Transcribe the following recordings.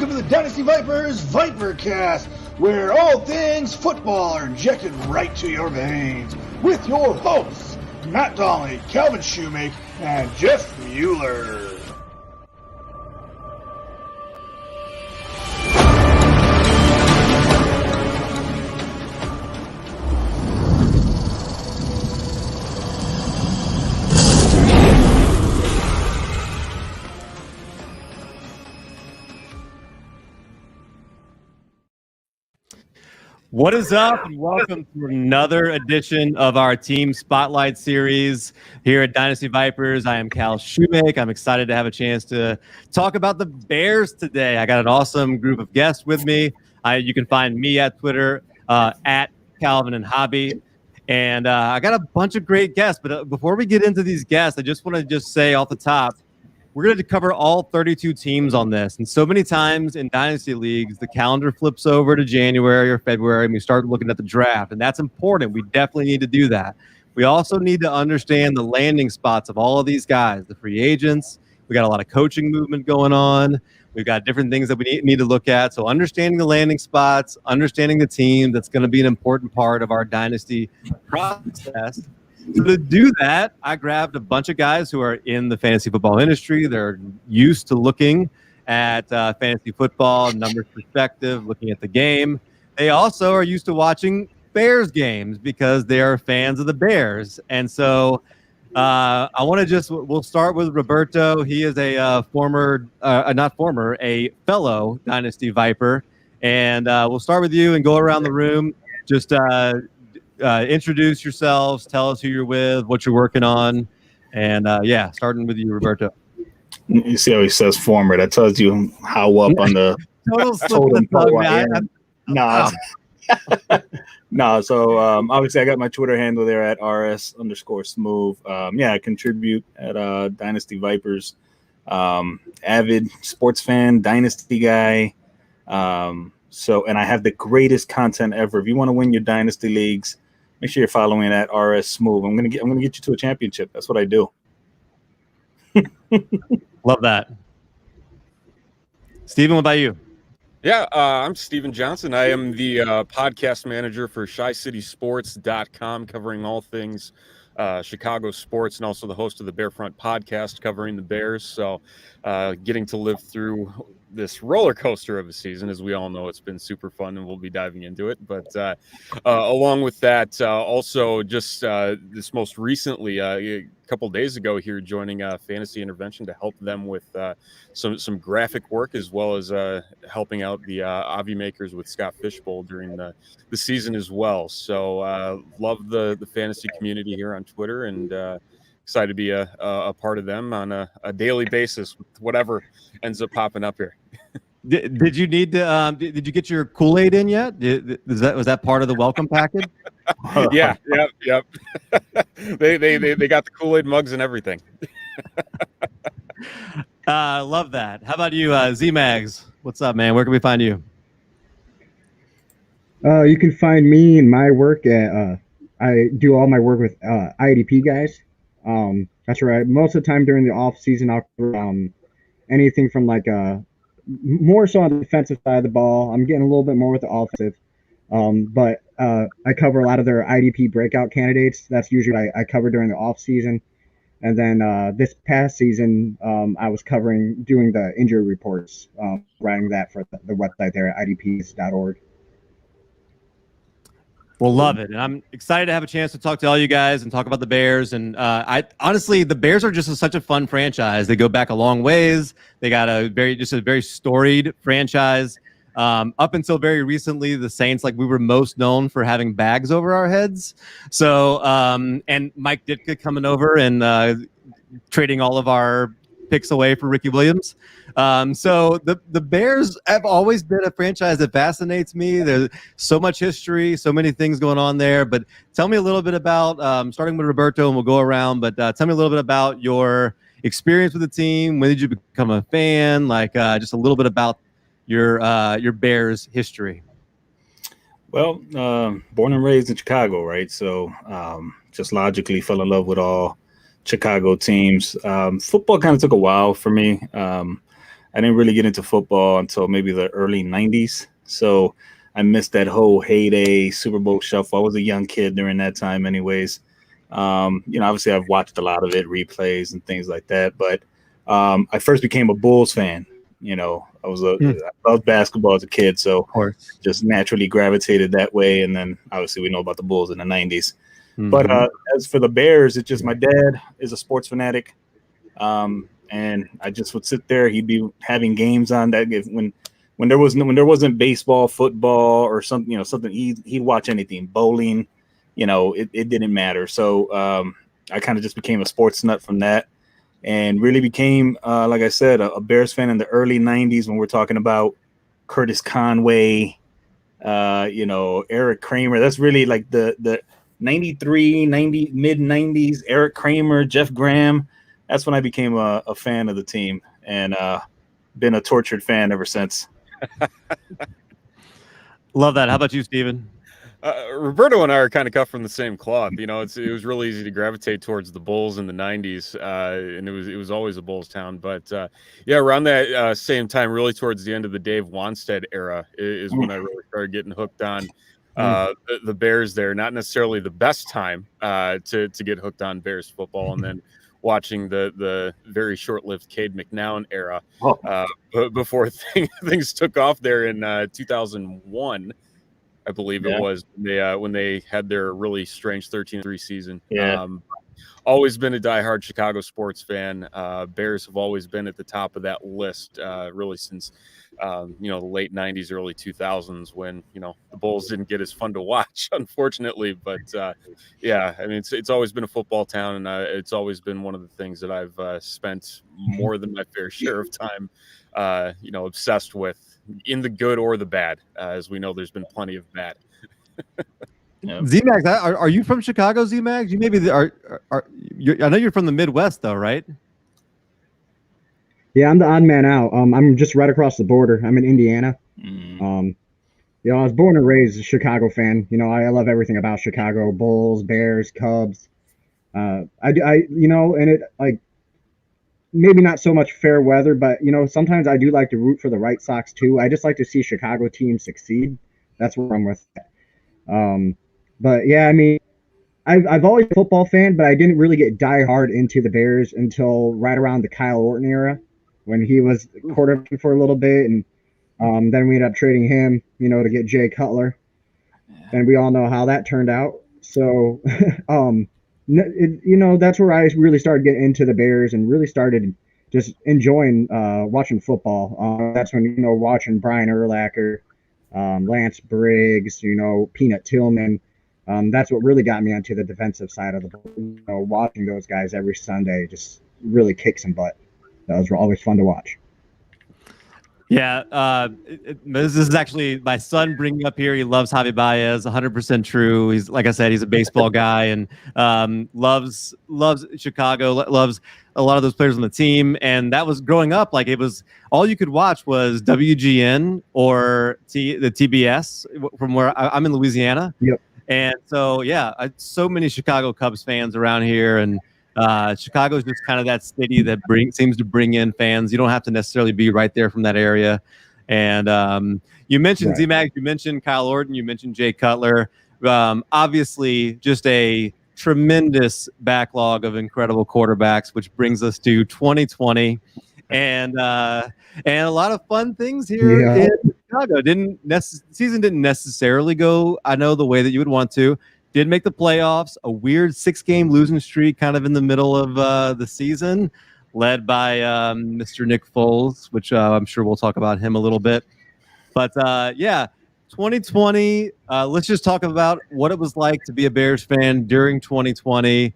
welcome to the Dynasty Vipers Vipercast, where all things football are injected right to your veins, with your hosts, Matt Donnelly, Calvin Shoemake, and Jeff Mueller. What is up, and welcome to another edition of our Team Spotlight series here at Dynasty Vipers. I am Cal Shoemake. I'm excited to have a chance to talk about the Bears today. I got an awesome group of guests with me. You can find me at Twitter at Calvin and Hobby. And I got a bunch of great guests. But before we get into these guests, I just want to say off the top, we're going to cover all 32 teams on this. And so many times in Dynasty Leagues, the calendar flips over to January or February, and we start looking at the draft. And that's important. We definitely need to do that. We also need to understand the landing spots of all of these guys, the free agents. We got a lot of coaching movement going on. We've got different things that we need to look at. So understanding the landing spots, understanding the team, that's going to be an important part of our Dynasty process. So to do that, I grabbed a bunch of guys who are in the fantasy football industry. They're used to looking at fantasy football, numbers perspective, looking at the game. They also are used to watching Bears games because they are fans of the Bears. And so I want to we'll start with Roberto. He is a a fellow Dynasty Viper. And we'll start with you and go around the room. Just introduce yourselves, tell us who you're with, what you're working on, and starting with you, Roberto. You see how he says former. That tells you how up on the totem pole I am. No. So obviously I got my Twitter handle there at rs_smooth. I contribute at Dynasty Vipers. Avid sports fan, Dynasty guy. And I have the greatest content ever. If you want to win your Dynasty leagues, make sure you're following at RS Smooth. I'm gonna get you to a championship. That's what I do. Love that. Steven, what about you? Yeah, I'm Steven Johnson. I am the podcast manager for ChiCitySports.com, covering all things Chicago sports, and also the host of the Bearfront podcast covering the Bears. So getting to live through this roller coaster of a season, as we all know, it's been super fun, and we'll be diving into it. But along with that, also just this most recently, a couple days ago here, joining Fantasy Intervention to help them with some graphic work, as well as helping out the Avi makers with Scott Fishbowl during the season as well. So love the fantasy community here on Twitter, and excited to be a part of them on a daily basis with whatever ends up popping up here. Did you need to? Did you get your Kool-Aid in yet? Was that part of the welcome package? Yep. They got the Kool-Aid mugs and everything. Love that. How about you, Z-Mags? What's up, man? Where can we find you? You can find me and my work at. I do all my work with IDP guys. That's right. Most of the time during the off season, I'll cover anything from more so on the defensive side of the ball. I'm getting a little bit more with the offensive, but I cover a lot of their IDP breakout candidates. That's usually what I cover during the off season. And then this past season, I was doing the injury reports, writing that for the website there at idps.org. We'll love it. And I'm excited to have a chance to talk to all you guys and talk about the Bears. And honestly, the Bears are just such a fun franchise. They go back a long ways. They got a very storied franchise. Up until very recently, the Saints, we were most known for having bags over our heads. So, and Mike Ditka coming over and trading all of our picks away for Ricky Williams. So the Bears have always been a franchise that fascinates me. There's so much history, so many things going on there. But tell me a little bit about, starting with Roberto, and we'll go around, but tell me a little bit about your experience with the team. When did you become a fan? Just a little bit about your Bears history. Well, born and raised in Chicago, right? So just logically fell in love with all Chicago teams. Football kind of took a while for me. I didn't really get into football until maybe the early 90s. So I missed that whole heyday Super Bowl shuffle. I was a young kid during that time anyways. Obviously I've watched a lot of it, replays and things like that. But I first became a Bulls fan. I loved basketball as a kid, so Of course. just naturally gravitated that way. And then obviously we know about the Bulls in the 90s. But as for the Bears, it's just my dad is a sports fanatic. And I just would sit there. He'd be having games on that when there wasn't baseball, football, or something, something he'd watch anything, bowling, it didn't matter. So I kind of just became a sports nut from that, and really became, like I said, a Bears fan in the early 90s when we're talking about Curtis Conway, Eric Kramer. That's really like the 93, 90, mid 90s, Eric Kramer, Jeff Graham. That's when I became a fan of the team, and been a tortured fan ever since. Love that. How about you, Steven? Roberto and I are kind of cut from the same cloth. It was really easy to gravitate towards the Bulls in the 90s, and it was always a Bulls town. But around that same time, really towards the end of the Dave Wanstead era, is when I really started getting hooked on the Bears there. Not necessarily the best time to get hooked on Bears football, and then watching the very short-lived Cade McNown era before things took off there in 2001. I believe it was when they had their really strange 13-3 season. Yeah. Always been a diehard Chicago sports fan. Bears have always been at the top of that list, really since the late 90s, early 2000s, when the Bulls didn't get as fun to watch, unfortunately. But it's always been a football town, and it's always been one of the things that I've spent more than my fair share of time, obsessed with, in the good or the bad. As we know, there's been plenty of bad. Yeah. Z-Max, are you from Chicago, Z-Max? You maybe I know you're from the Midwest, though, right? Yeah, I'm the odd man out. I'm just right across the border. I'm in Indiana. I was born and raised a Chicago fan. I love everything about Chicago: Bulls, Bears, Cubs. And it, like, maybe not so much fair weather, but sometimes I do like to root for the White Sox too. I just like to see Chicago teams succeed. That's where I'm with that. But yeah, I mean, I've always been a football fan, but I didn't really get diehard into the Bears until right around the Kyle Orton era, when he was quarterback for a little bit, and then we ended up trading him, to get Jay Cutler, and we all know how that turned out. So, that's where I really started getting into the Bears and really started just enjoying watching football. That's when watching Brian Urlacher, Lance Briggs, Peanut Tillman. That's what really got me onto the defensive side of the ball. Watching those guys every Sunday just really kick some butt. That was always fun to watch. Yeah, this is actually my son bringing up here. He loves Javi Baez, 100% true. He's, like I said, he's a baseball guy and loves Chicago, loves a lot of those players on the team. And that was growing up, like, it was all you could watch was WGN or the TBS from where I'm in Louisiana. Yep. And so, so many Chicago Cubs fans around here, and Chicago is just kind of that city that seems to bring in fans. You don't have to necessarily be right there from that area. And you mentioned Z-Max, you mentioned Kyle Orton, you mentioned Jay Cutler. Obviously, just a tremendous backlog of incredible quarterbacks, which brings us to 2020, and a lot of fun things here in Chicago. Season didn't necessarily go, I know, the way that you would want to. Did make the playoffs, a weird 6-game losing streak kind of in the middle of the season, led by Mr. Nick Foles, which I'm sure we'll talk about him a little bit. But 2020, let's just talk about what it was like to be a Bears fan during 2020.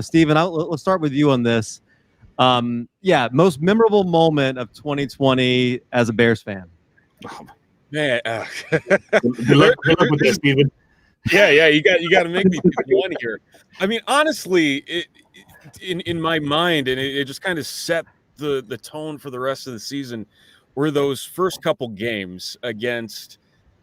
Steven, let's start with you on this. Most memorable moment of 2020 as a Bears fan. Man, good luck with that, Steven. Yeah, you got to make me pick one here. I mean, honestly, in my mind, and it just kind of set the tone for the rest of the season, were those first couple games against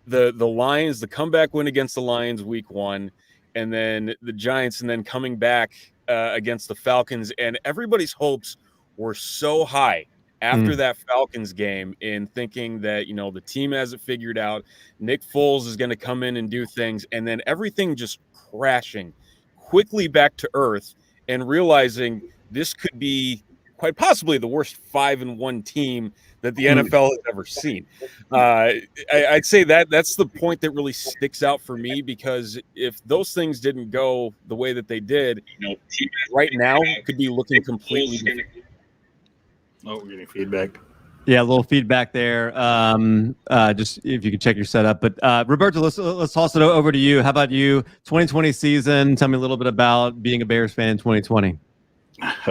the Lions, the comeback win against the Lions week 1, and then the Giants, and then coming back against the Falcons, and everybody's hopes were so high after that Falcons game in thinking that, the team has it figured out. Nick Foles is going to come in and do things, and then everything just crashing quickly back to earth, and realizing this could be quite possibly the worst 5-1 team that the NFL has ever seen. I'd say that's the point that really sticks out for me, because if those things didn't go the way that they did, right now could be looking completely different. Oh, we're getting feedback. Yeah, a little feedback there. Just if you could check your setup. But Roberto, let's toss it over to you. How about you? 2020 season. Tell me a little bit about being a Bears fan in 2020. If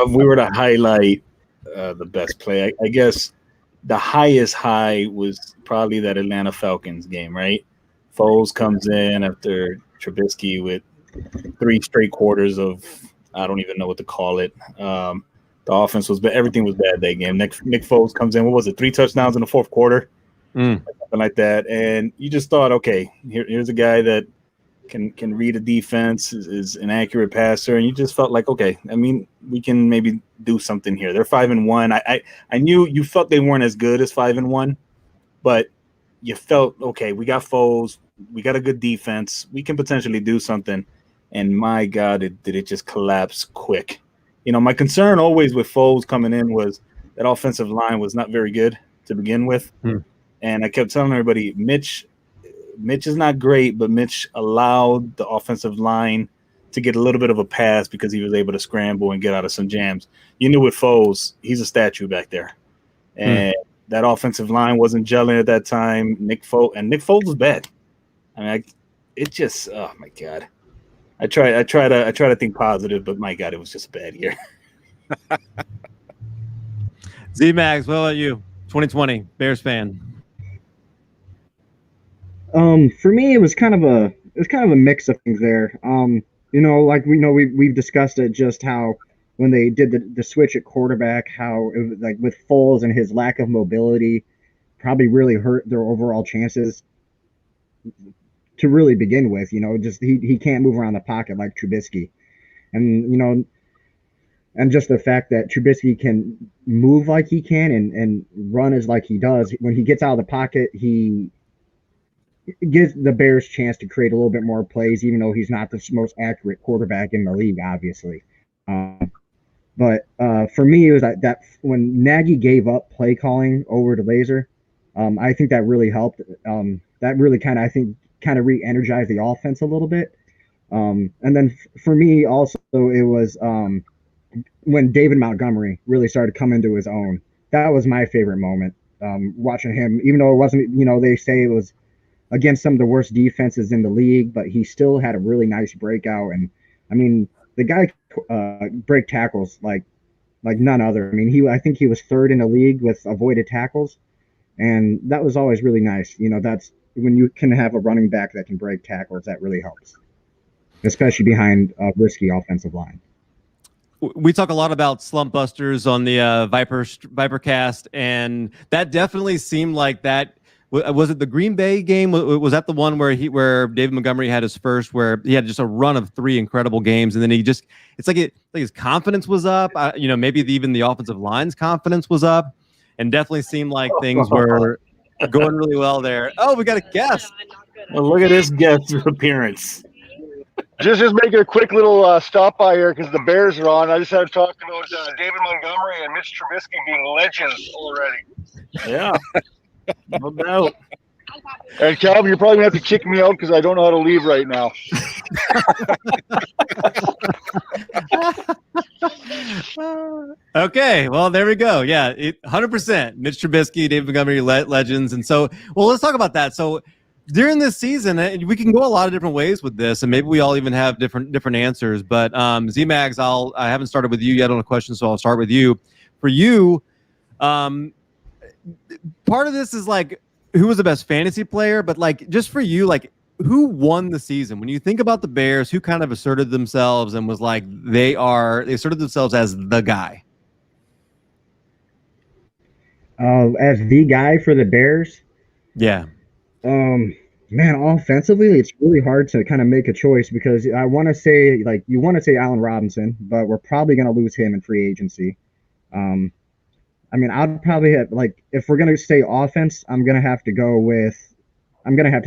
we were to highlight the best play, I guess the highest high was probably that Atlanta Falcons game, right? Foles comes in after Trubisky with 3 straight quarters of, I don't even know what to call it. The offense was bad. Everything was bad that game. Nick Foles comes in. What was it? 3 touchdowns in the fourth quarter, something like that. And you just thought, okay, here's a guy that can read a defense, is an accurate passer, and you just felt like, okay, I mean, we can maybe do something here. They're 5-1. I knew you felt they weren't as good as 5-1, but you felt, okay, we got Foles, we got a good defense, we can potentially do something. And my God, did it just collapse quick. My concern always with Foles coming in was that offensive line was not very good to begin with. And I kept telling everybody, Mitch is not great, but Mitch allowed the offensive line to get a little bit of a pass because he was able to scramble and get out of some jams. You knew with Foles, he's a statue back there. And that offensive line wasn't gelling at that time. Nick Foles was bad. I mean, oh my God. I try to think positive, but my God, it was just a bad year. Z-Mags, what about you? 2020 Bears fan. For me, it was kind of a mix of things there. Like we've discussed it, just how when they did the switch at quarterback, how it was like with Foles and his lack of mobility probably really hurt their overall chances to really begin with. Just he can't move around the pocket like Trubisky, and and just the fact that Trubisky can move like he can and run as like he does. When he gets out of the pocket, he gives the Bears chance to create a little bit more plays, even though he's not the most accurate quarterback in the league, obviously. But for me, it was that when Nagy gave up play calling over to Laser, I think that really helped. That really kind of re-energized the offense a little bit. And then for me also, it was when David Montgomery really started coming into his own. That was my favorite moment, watching him, even though it wasn't, they say it was against some of the worst defenses in the league, but he still had a really nice breakout. And I mean, the guy break tackles like none other. I mean, I think he was 3rd in the league with avoided tackles, and that was always really nice. That's when you can have a running back that can break tackles, that really helps, especially behind a risky offensive line. We talk a lot about slump busters on the Vipercast, and that definitely seemed like that. Was it the Green Bay game? Was that the one where David Montgomery had his first, where he had just a run of 3 incredible games, and then it's like his confidence was up. Maybe even the offensive line's confidence was up, and definitely seemed like things were going really well there. Oh, we got a guest. Well, look at this guest appearance. Just making a quick little stop by here because the Bears are on. I just had to talk about David Montgomery and Mitch Trubisky being legends already. Yeah. No doubt. And Calvin, you're probably going to have to kick me out because I don't know how to leave right now. Okay, well, there we go. Yeah, 100%. Mitch Trubisky, David Montgomery, legends. And so, let's talk about that. So during this season, we can go a lot of different ways with this, and maybe we all even have different answers. But Z-Mags, I haven't started with you yet on a question, so I'll start with you. For you, part of this is like who was the best fantasy player, but like just for you, like who won the season? When you think about the Bears, who kind of asserted themselves and was like they asserted themselves as the guy? As the guy for the Bears? Yeah. Man, offensively, it's really hard to kind of make a choice because I want to say like you want to say Allen Robinson, but we're probably going to lose him in free agency. Um, I mean, I'd probably have like if we're going to say offense, I'm gonna have to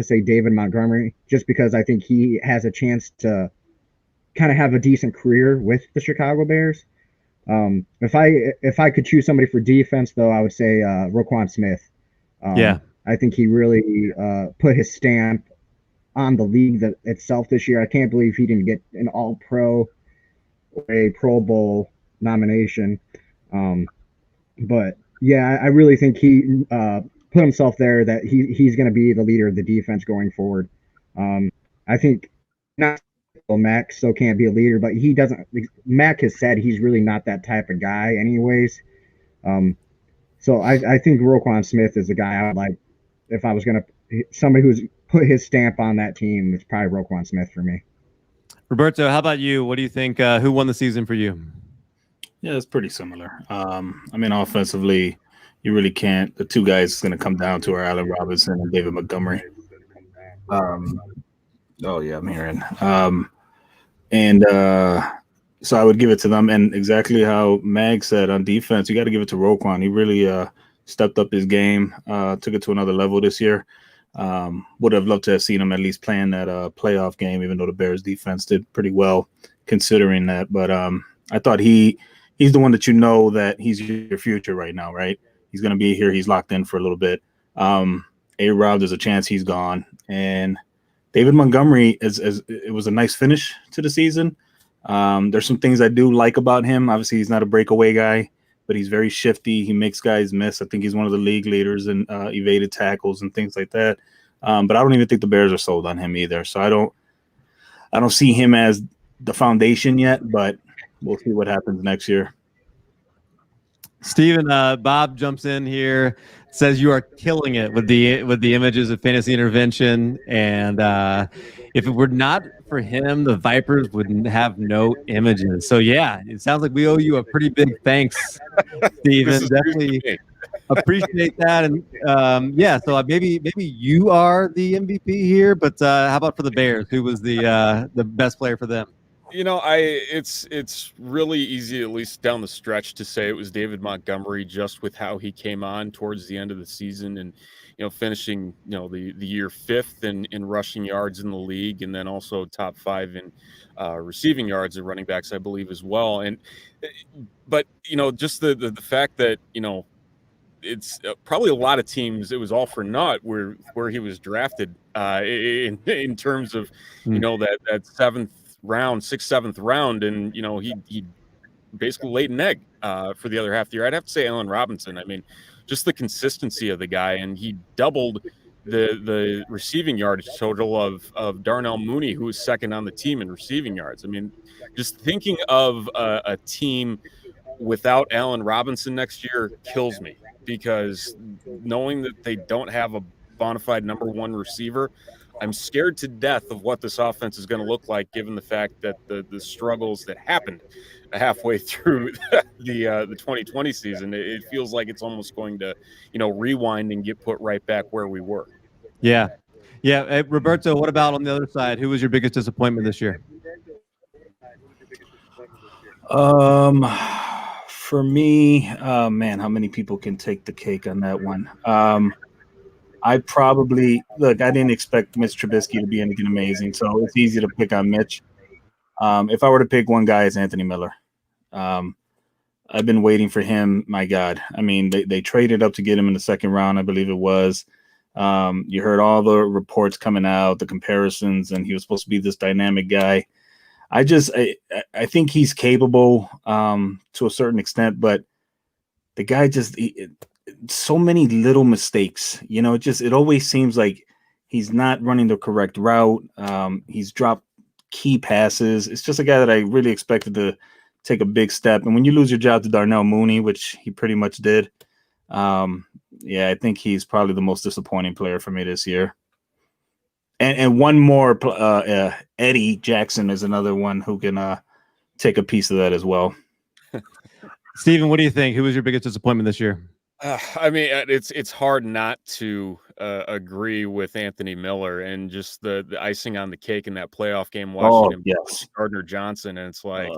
say David Montgomery just because I think he has a chance to kind of have a decent career with the Chicago Bears. If I could choose somebody for defense, though, I would say Roquan Smith. Yeah. I think he really put his stamp on the league itself this year. I can't believe he didn't get an All Pro or a Pro Bowl nomination. But yeah, I really think he put himself there that he's going to be the leader of the defense going forward. I think not Mac still can't be a leader, but he doesn't. Mac has said he's really not that type of guy, anyways. So I think Roquan Smith is the guy I would like if I was going to somebody who's put his stamp on that team. It's probably Roquan Smith for me. Roberto, how about you? What do you think? Who won the season for you? Yeah, it's pretty similar. I mean, offensively, you really can't. The two guys going to come down to are Allen Robinson and David Montgomery. Oh yeah, I'm hearing. So I would give it to them. And exactly how Mag said on defense, you got to give it to Roquan. He really stepped up his game, took it to another level this year. Would have loved to have seen him at least playing that playoff game, even though the Bears defense did pretty well considering that. But I thought he's the one that that he's your future right now, right? He's going to be here. He's locked in for a little bit. A-Rob, there's a chance he's gone. And David Montgomery, it was a nice finish to the season. There's some things I do like about him. Obviously, he's not a breakaway guy, but he's very shifty. He makes guys miss. I think he's one of the league leaders in evaded tackles and things like that. But I don't even think the Bears are sold on him either. So I don't see him as the foundation yet, but we'll see what happens next year. Steven, Bob jumps in here, says you are killing it with the images of fantasy intervention, and if it were not for him, the Vipers would have no images. So yeah, it sounds like we owe you a pretty big thanks, Steven. Definitely appreciate that, and yeah. So maybe you are the MVP here, but how about for the Bears? Who was the best player for them? It's really easy, at least down the stretch, to say it was David Montgomery just with how he came on towards the end of the season and, finishing, the year 5th in rushing yards in the league, and then also top 5 in receiving yards and running backs, I believe, as well. But just the fact that, it's probably a lot of teams, it was all for naught where he was drafted in terms of, that 6th, 7th round, and he basically laid an egg for the other half of the year. I'd have to say Allen Robinson. I mean, just the consistency of the guy, and he doubled the receiving yardage total of Darnell Mooney, who was second on the team in receiving yards. I mean, just thinking of a team without Allen Robinson next year kills me, because knowing that they don't have a bona fide number 1 receiver, I'm scared to death of what this offense is going to look like, given the fact that the struggles that happened halfway through the 2020 season, it feels like it's almost going to, rewind and get put right back where we were. Yeah. Yeah. Hey, Roberto, what about on the other side? Who was your biggest disappointment this year? For me, man, how many people can take the cake on that one? I didn't expect Mitch Trubisky to be anything amazing, so it's easy to pick on Mitch. If I were to pick one guy, it's Anthony Miller. I've been waiting for him. My God. I mean, they traded up to get him in the 2nd round, I believe it was. You heard all the reports coming out, the comparisons, and he was supposed to be this dynamic guy. I think he's capable to a certain extent, but the guy so many little mistakes, it always seems like he's not running the correct route. He's dropped key passes. It's just a guy that I really expected to take a big step. And when you lose your job to Darnell Mooney, which he pretty much did, I think he's probably the most disappointing player for me this year. And one more, Eddie Jackson is another one who can take a piece of that as well. Steven, what do you think? Who was your biggest disappointment this year? I mean, it's hard not to agree with Anthony Miller and just the icing on the cake in that playoff game, watching Oh him yes. Gardner Johnson, and it's like Uh,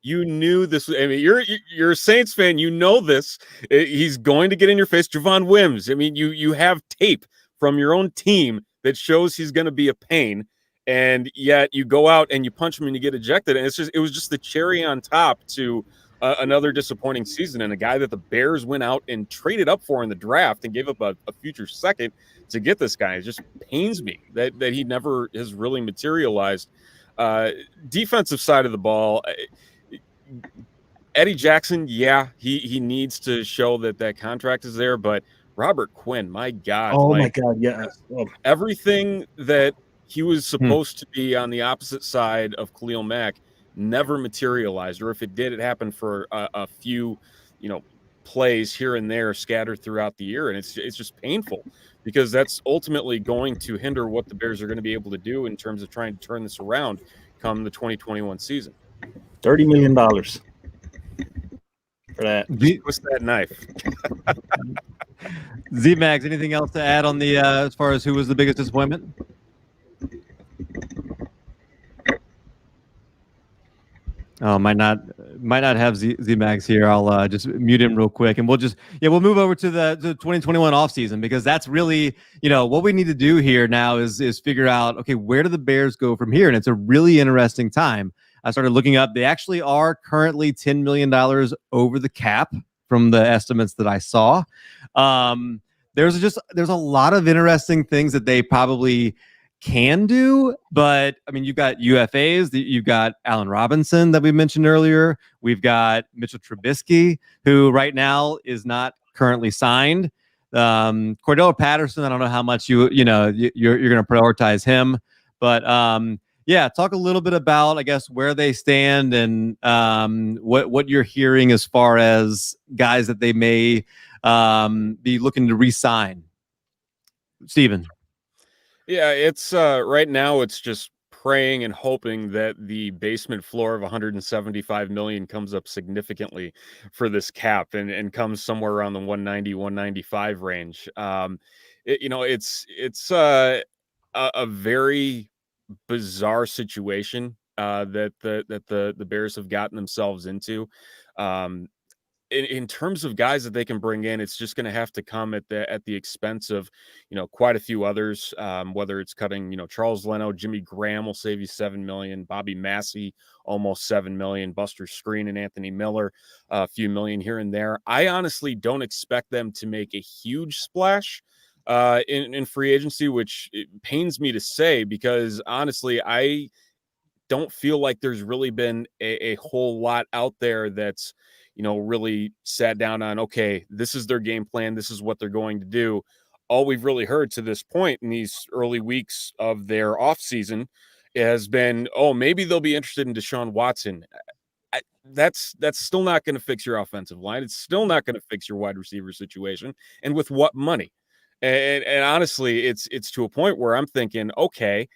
you knew this. I mean, you're a Saints fan, you know this. He's going to get in your face. Javon Wims. I mean, you have tape from your own team that shows he's going to be a pain, and yet you go out and you punch him and you get ejected, and it was just the cherry on top to another disappointing season, and a guy that the Bears went out and traded up for in the draft and gave up a future second to get this guy. It just pains me that he never has really materialized. Defensive side of the ball, Eddie Jackson, yeah, he needs to show that contract is there, but Robert Quinn, my God, oh my God, yeah. Oh, everything that he was supposed to be on the opposite side of Khalil Mack never materialized, or if it did, it happened for a few, plays here and there scattered throughout the year, and it's just painful because that's ultimately going to hinder what the Bears are going to be able to do in terms of trying to turn this around come the 2021 season. $30 million for that. Twist that knife. Z-Max, anything else to add on the as far as who was the biggest disappointment? Oh, might not have Z-Max here. I'll just mute him real quick, and we'll move over to the 2021 offseason, because that's really, what we need to do here now is figure out, okay, where do the Bears go from here? And it's a really interesting time. I started looking up. They actually are currently $10 million over the cap from the estimates that I saw. There's a lot of interesting things that they probably can do, but I mean, you've got UFAs, you've got Allen Robinson that we mentioned earlier. We've got Mitchell Trubisky, who right now is not currently signed. Cordell Patterson, I don't know how much you're going to prioritize him, but yeah, talk a little bit about, I guess, where they stand and what you're hearing as far as guys that they may be looking to re-sign. Steven. Yeah, it's right now it's just praying and hoping that the basement floor of 175 million comes up significantly for this cap and comes somewhere around the 190, 195 range. It's a very bizarre situation that the Bears have gotten themselves into. In terms of guys that they can bring in, it's just going to have to come at the expense of, quite a few others. Whether it's cutting, Charles Leno, Jimmy Graham will save you $7 million, Bobby Massey almost $7 million, Buster Screen and Anthony Miller a few million here and there. I honestly don't expect them to make a huge splash in free agency, which it pains me to say, because honestly, I don't feel like there's really been a whole lot out there that's really sat down on, okay, this is their game plan, this is what they're going to do. All we've really heard to this point in these early weeks of their offseason has been, oh, maybe they'll be interested in Deshaun Watson. That's still not going to fix your offensive line. It's still not going to fix your wide receiver situation. And with what money? And honestly, it's to a point where I'm thinking, okay,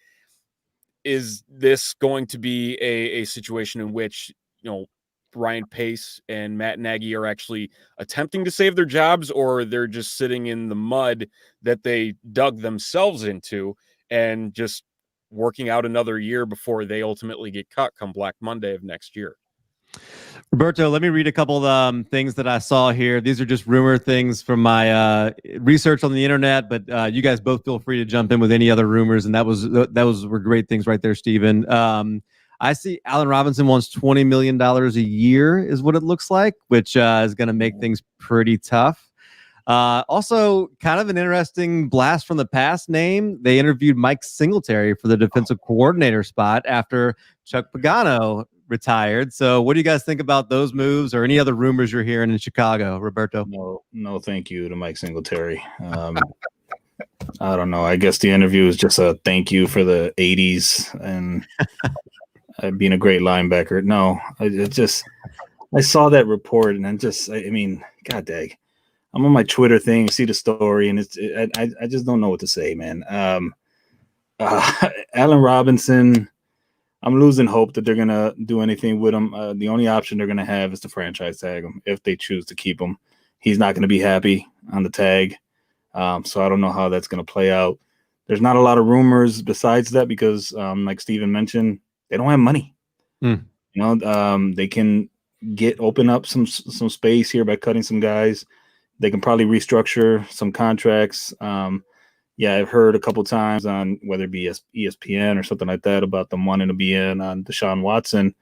is this going to be a situation in which, Ryan Pace and Matt Nagy are actually attempting to save their jobs, or they're just sitting in the mud that they dug themselves into and just working out another year before they ultimately get cut come Black Monday of next year? Roberto, let me read a couple of things that I saw here. These are just rumor things from my research on the internet, but you guys both feel free to jump in with any other rumors. And those were great things right there, Steven. I see Allen Robinson wants $20 million a year is what it looks like, which is going to make things pretty tough. Also, kind of an interesting blast from the past name. They interviewed Mike Singletary for the defensive coordinator spot after Chuck Pagano retired. So what do you guys think about those moves or any other rumors you're hearing in Chicago, Roberto? No, thank you to Mike Singletary. I don't know. I guess the interview is just a thank you for the 80s and being a great linebacker. No, I saw that report and I mean, God dang. I'm on my Twitter thing, see the story, and I just don't know what to say, man. Allen Robinson, I'm losing hope that they're going to do anything with him. The only option they're going to have is to franchise tag him if they choose to keep him. he's not going to be happy on the tag. So I don't know how that's going to play out. There's not a lot of rumors besides that because, like Steven mentioned, they don't have money. You know, they can open up some space here by cutting some guys. They can probably restructure some contracts. Yeah, I've heard a couple times on whether it be ESPN or something like that about them wanting to be in on Deshaun Watson.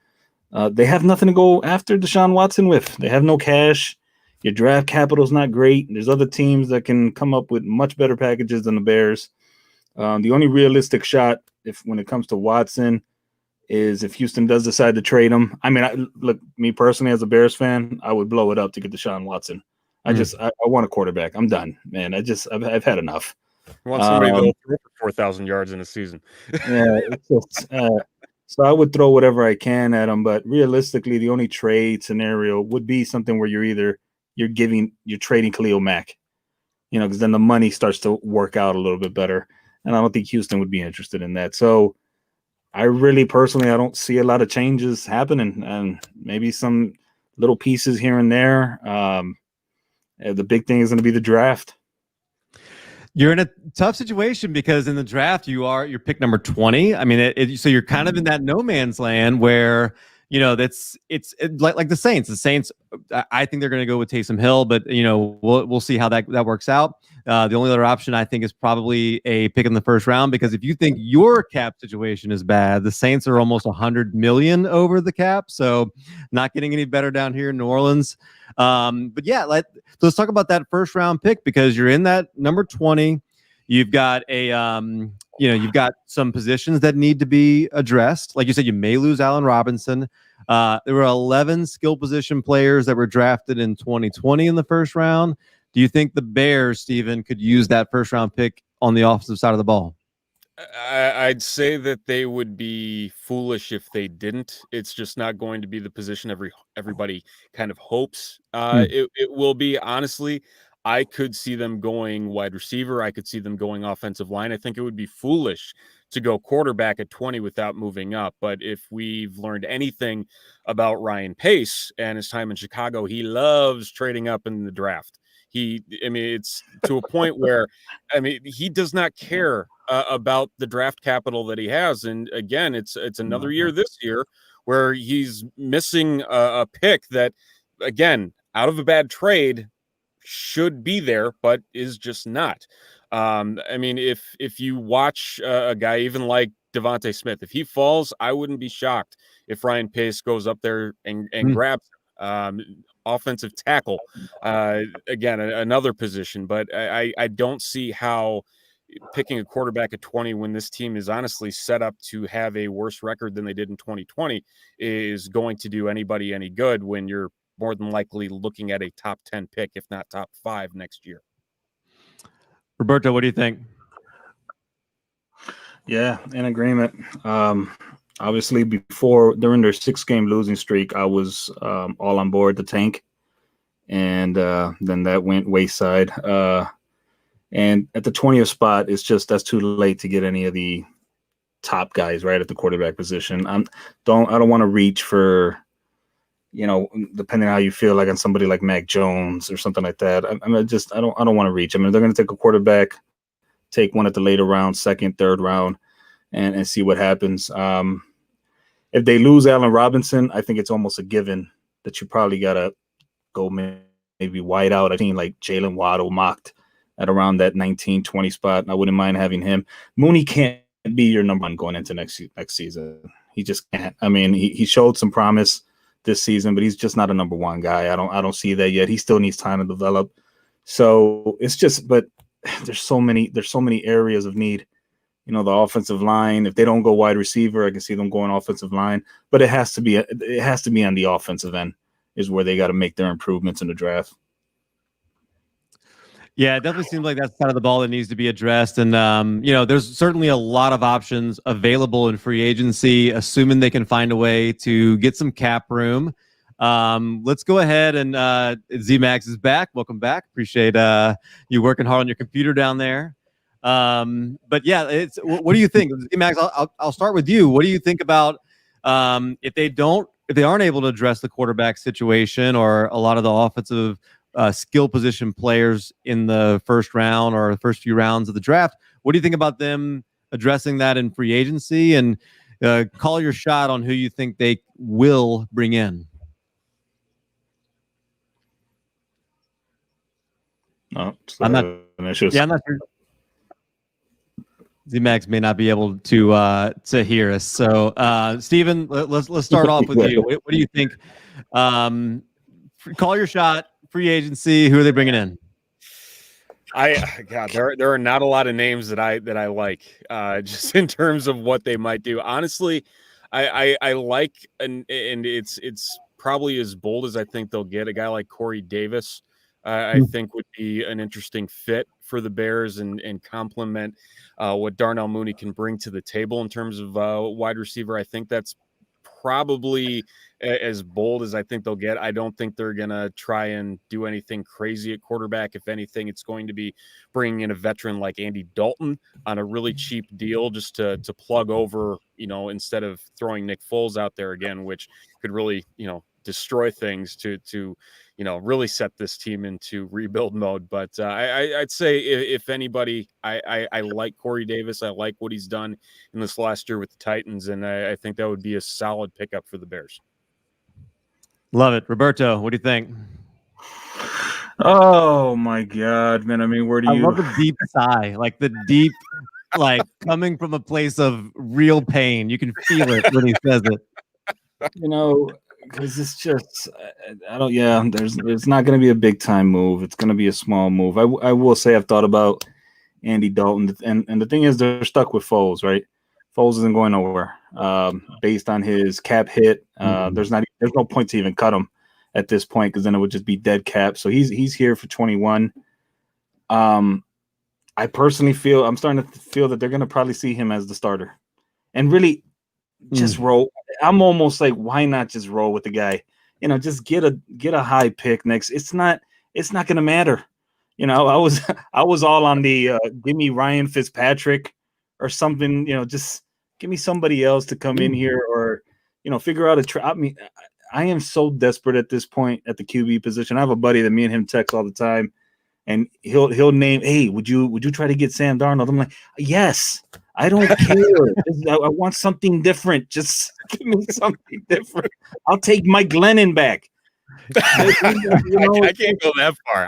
They have nothing to go after Deshaun Watson with. They have no cash. Your draft capital is not great. There's other teams that can come up with much better packages than the Bears. The only realistic shot, when it comes to Watson, is if Houston does decide to trade him. I mean, look, me personally as a Bears fan, I would blow it up to get Deshaun Watson. I want a quarterback. I'm done, man. I've had enough. I want somebody that'll throw for 4,000 yards in a season. Yeah, so I would throw whatever I can at him, but realistically, the only trade scenario would be something where you're trading Khalil Mack, you know, because then the money starts to work out a little bit better, and I don't think Houston would be interested in that. So I really personally, I don't see a lot of changes happening, and maybe some little pieces here and there. The big thing is going to be the draft. You're in a tough situation because in the draft you're pick number 20. I mean, so you're kind of in that no man's land where, you know, it's like the Saints. The Saints, I think they're going to go with Taysom Hill, but you know, we'll see how that works out. The only other option I think is probably a pick in the first round, because if you think your cap situation is bad, the Saints are almost $100 million over the cap, so not getting any better down here in New Orleans. But yeah, let's talk about that first round pick, because you're in that number 20. You've got you've got some positions that need to be addressed. Like you said, you may lose Allen Robinson. There were 11 skill position players that were drafted in 2020 in the first round. Do you think the Bears, Steven, could use that first round pick on the offensive side of the ball? I'd say that they would be foolish if they didn't. It's just not going to be the position everybody kind of hopes it will be. Honestly, I could see them going wide receiver. I could see them going offensive line. I think it would be foolish to go quarterback at 20 without moving up. But if we've learned anything about Ryan Pace and his time in Chicago, he trading up in the draft. It's to a point where, he does not care about the draft capital that he has. And again, it's another year this year where he's missing a pick that, again, out of a bad trade, should be there, but is just not. If you watch a guy even like Devontae Smith, if he falls, I wouldn't be shocked if Ryan Pace goes up there and grabs him. Offensive tackle, again, another position, but I don't see how picking a quarterback at 20 when this team is honestly set up to have a worse record than they did in 2020 is going to do anybody any good when you're more than likely looking at a top 10 pick, if not top 5 next year. Roberto, what do you think? Yeah, in agreement. Obviously, during their 6-game losing streak, I was all on board the tank, and then that went wayside. And at the 20th spot, that's too late to get any of the top guys right at the quarterback position. I don't want to reach for, depending on how you feel, like on somebody like Mac Jones or something like that. I don't want to reach. They're going to take a quarterback, take one at the later round, second, third round, and see what happens. If they lose Allen Robinson, I think it's almost a given that you probably got to go maybe wide out. I think like Jalen Waddle mocked at around that 19-20 spot. I wouldn't mind having him. Mooney can't be your number one going into next season. He just can't. He showed some promise this season, but he's just not a number one guy. I don't see that yet. He still needs time to develop. So but there's so many areas of need. The offensive line, if they don't go wide receiver, I can see them going offensive line, but it has to be on the offensive end is where they got to make their improvements in the draft. Yeah, it definitely seems like that's the side of the ball that needs to be addressed. And, there's certainly a lot of options available in free agency, assuming they can find a way to get some cap room. Let's go ahead and Z-Max is back. Welcome back. Appreciate you working hard on your computer down there. But yeah, what do you think? Z-Max, I'll start with you. What do you think about if they aren't able to address the quarterback situation or a lot of the offensive skill position players in the first round or the first few rounds of the draft. What do you think about them addressing that in free agency? And call your shot on who you think they will bring in. No, I'm not. Yeah, I'm not sure. Z-Max may not be able to hear us. So, Steven, let's start off with you. What do you think? Call your shot. Free agency. Who are they bringing in? God, there are not a lot of names that I like. Just in terms of what they might do. Honestly, I like and it's probably as bold as I think they'll get. A guy like Corey Davis, I think would be an interesting fit for the Bears and complement what Darnell Mooney can bring to the table in terms of wide receiver. I think that's probably as bold as I think they'll get. I don't think they're going to try and do anything crazy at quarterback. If anything, it's going to be bringing in a veteran like Andy Dalton on a really cheap deal just to plug over, instead of throwing Nick Foles out there again, which could really, destroy things to really set this team into rebuild mode. But I'd say if anybody, I like Corey Davis. I like what he's done in this last year with the Titans, and I think that would be a solid pickup for the Bears. Love it. Roberto, what do you think? Oh my God, man. I mean, where do you? I love the deep sigh, like the deep, like coming from a place of real pain. You can feel it when he says it. Because it's just, it's not going to be a big time move. It's going to be a small move. I will say I've thought about Andy Dalton, and the thing is they're stuck with Foles, right? Foles isn't going nowhere based on his cap hit. There's no point to even cut him at this point because then it would just be dead cap. So he's here for 21. I personally I'm starting to feel that they're going to probably see him as the starter and really just roll. I'm almost like, why not just roll with the guy? Just get a high pick next. It's not going to matter. I was all on the give me Ryan Fitzpatrick or something. Just give me somebody else to come in here or figure out I mean, I am so desperate at this point at the QB position. I have a buddy that me and him text all the time, and he'll name, hey, would you try to get Sam Darnold? I'm like, yes. I don't care. I want something different. Just give me something different. I'll take Mike Glennon back. I can't go that far.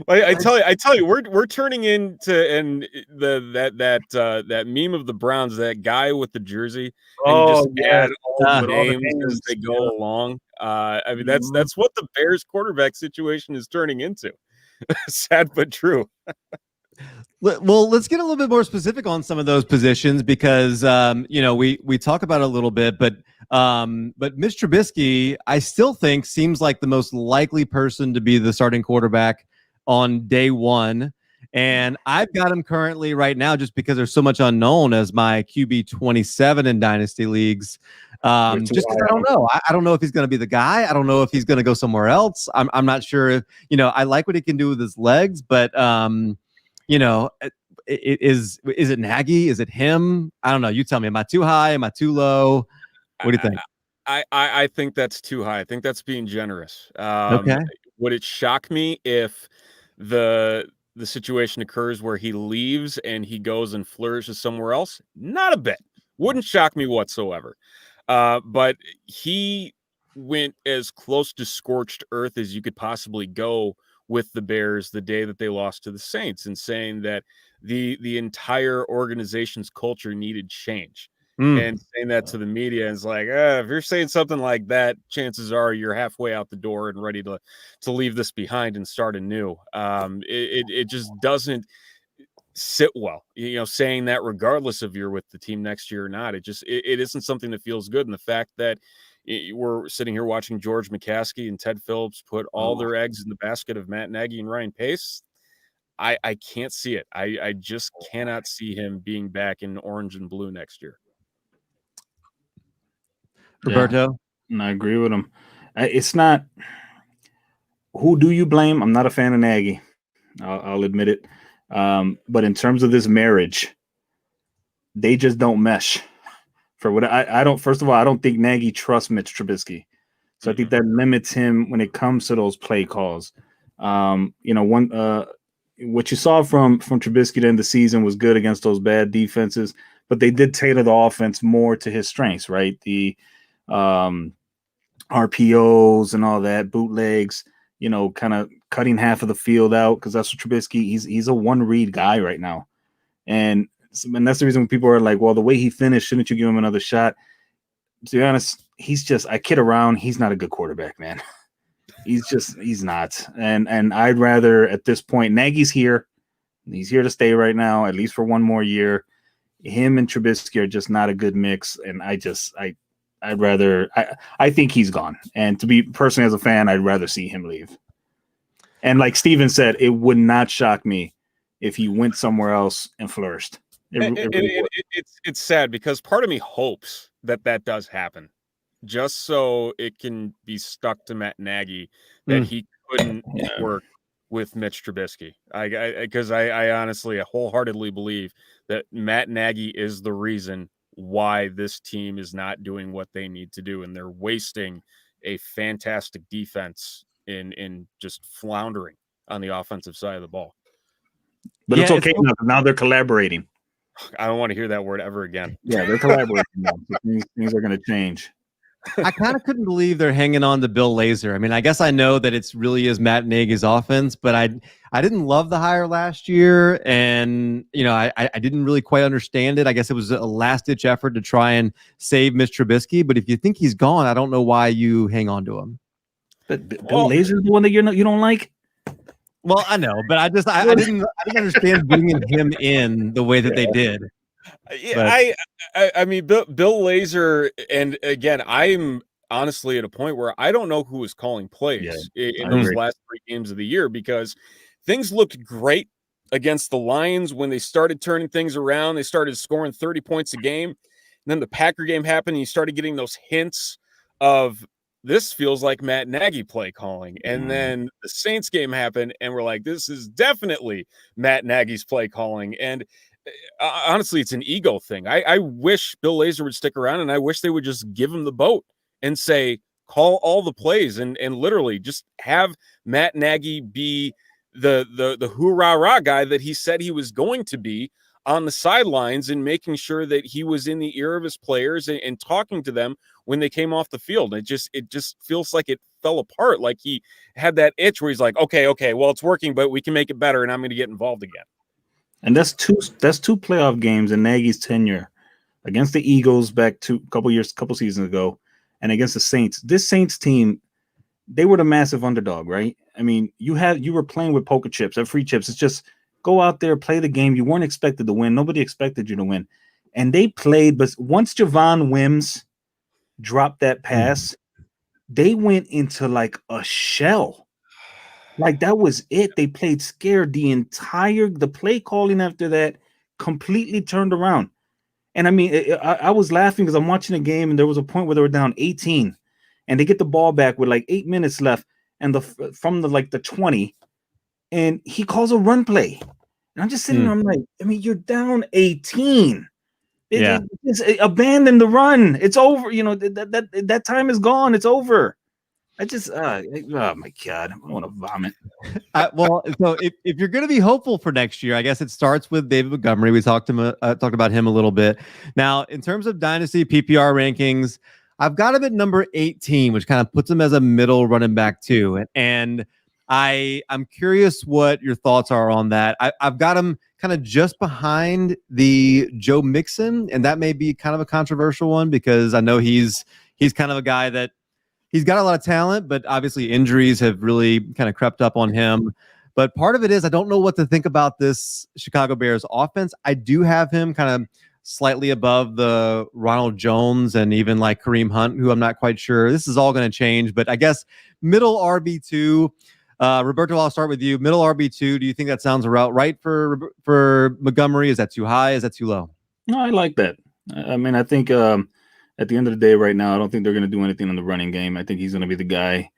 I tell you, we're turning into that meme of the Browns, that guy with the jersey. And you just add all the names as they go along. I mean, that's what the Bears quarterback situation is turning into. Sad but true. Well, let's get a little bit more specific on some of those positions because we talk about it a little bit, but Mitch Trubisky, I still think seems like the most likely person to be the starting quarterback on day one, and I've got him currently right now just because there's so much unknown as my QB 27 in dynasty leagues. Just because I don't know. I don't know if he's going to be the guy. I don't know if he's going to go somewhere else. I'm not sure if I like what he can do with his legs, but is it Nagy? Is it him? I don't know. You tell me. Am I too high? Am I too low? What do you think? I think that's too high. I think that's being generous. Okay. Would it shock me if the situation occurs where he leaves and he goes and flourishes somewhere else? Not a bit. Wouldn't shock me whatsoever. But he went as close to scorched earth as you could possibly go with the Bears the day that they lost to the Saints, and saying that the entire organization's culture needed change. And saying that to the media is like, if you're saying something like that, chances are you're halfway out the door and ready to leave this behind and start anew. It just doesn't sit well, saying that regardless of you're with the team next year or not. It isn't something that feels good. And the fact that we're sitting here watching George McCaskey and Ted Phillips put all their eggs in the basket of Matt Nagy and Ryan Pace, I can't see it. I just cannot see him being back in orange and blue next year. Roberto? Yeah, and I agree with him. It's not – who do you blame? I'm not a fan of Nagy. I'll admit it. But in terms of this marriage, they just don't mesh. For what I don't – first of all, I don't think Nagy trusts Mitch Trubisky. So I think that limits him when it comes to those play calls. What you saw from Trubisky to end the season was good against those bad defenses, but they did tailor the offense more to his strengths, right? The RPOs and all that, bootlegs, kind of cutting half of the field out, because that's what Trubisky, he's a one-read guy right now. And that's the reason when people are like, well, the way he finished, shouldn't you give him another shot? To be honest, I kid around. He's not a good quarterback, man. He's not. And I'd rather at this point, Nagy's here. He's here to stay right now, at least for one more year. Him and Trubisky are just not a good mix. And I think he's gone. And to be personally as a fan, I'd rather see him leave. And like Steven said, it would not shock me if he went somewhere else and flourished. It's sad because part of me hopes that does happen, just so it can be stuck to Matt Nagy that he couldn't work with Mitch Trubisky. Because I honestly, wholeheartedly believe that Matt Nagy is the reason why this team is not doing what they need to do, and they're wasting a fantastic defense in just floundering on the offensive side of the ball. But it's okay now they're collaborating. I don't want to hear that word ever again. Yeah, they're collaborating now. Things are going to change. I kind of couldn't believe they're hanging on to Bill Lazor. I mean, I guess I know that it's really is Matt Nagy's offense, but I didn't love the hire last year, and I didn't really quite understand it. I guess it was a last-ditch effort to try and save Mitch Trubisky. But if you think he's gone, I don't know why you hang on to him. But Bill Lazor's the one that you don't like. Well, I know, but I didn't understand bringing him in the way that they did. Yeah, I mean, Bill Lazor, and again, I'm honestly at a point where I don't know who was calling plays in those last 3 games of the year, because things looked great against the Lions when they started turning things around. They started scoring 30 points a game. And then the Packer game happened, and you started getting those hints of, this feels like Matt Nagy play calling. And then the Saints game happened, and we're like, this is definitely Matt Nagy's play calling. And honestly, it's an ego thing. I wish Bill Lazor would stick around, and I wish they would just give him the boat and say, call all the plays, and literally just have Matt Nagy be the hoorah guy that he said he was going to be on the sidelines, and making sure that he was in the ear of his players and talking to them when they came off the field. It just feels like it fell apart. Like he had that itch where he's like, okay, well, it's working, but we can make it better, and I'm going to get involved again. And that's two playoff games in Nagy's tenure, against the Eagles back to a couple seasons ago, and against the Saints. This Saints team, they were the massive underdog, right? I mean, you were playing with poker chips and free chips. It's just go out there, play the game. You weren't expected to win. Nobody expected you to win. And they played, but once Javon Wims dropped that pass, they went into like a shell. Like that was it. They played scared. The play calling after that completely turned around. And I mean, I was laughing because I'm watching a game, and there was a point where they were down 18, and they get the ball back with like 8 minutes left, and from the 20, and he calls a run play. And I'm just sitting there, I'm like, I mean, you're down 18. It's abandon the run. It's over. That time is gone. It's over. I just, oh my God, I want to vomit. Well, so if you're going to be hopeful for next year, I guess it starts with David Montgomery. We talked about him a little bit. Now, in terms of Dynasty PPR rankings, I've got him at number 18, which kind of puts him as a middle running back too. And I'm curious what your thoughts are on that. I've got him kind of just behind the Joe Mixon, and that may be kind of a controversial one because I know he's kind of a guy that he's got a lot of talent, but obviously injuries have really kind of crept up on him. But part of it is I don't know what to think about this Chicago Bears offense. I do have him kind of slightly above the Ronald Jones and even like Kareem Hunt, who I'm not quite sure. This is all going to change, but I guess middle RB2. Roberto, I'll start with you. Middle RB2. Do you think that sounds right for Montgomery? Is that too high? Is that too low? No, I like that. I mean, I think at the end of the day right now, I don't think they're going to do anything in the running game. I think he's going to be the guy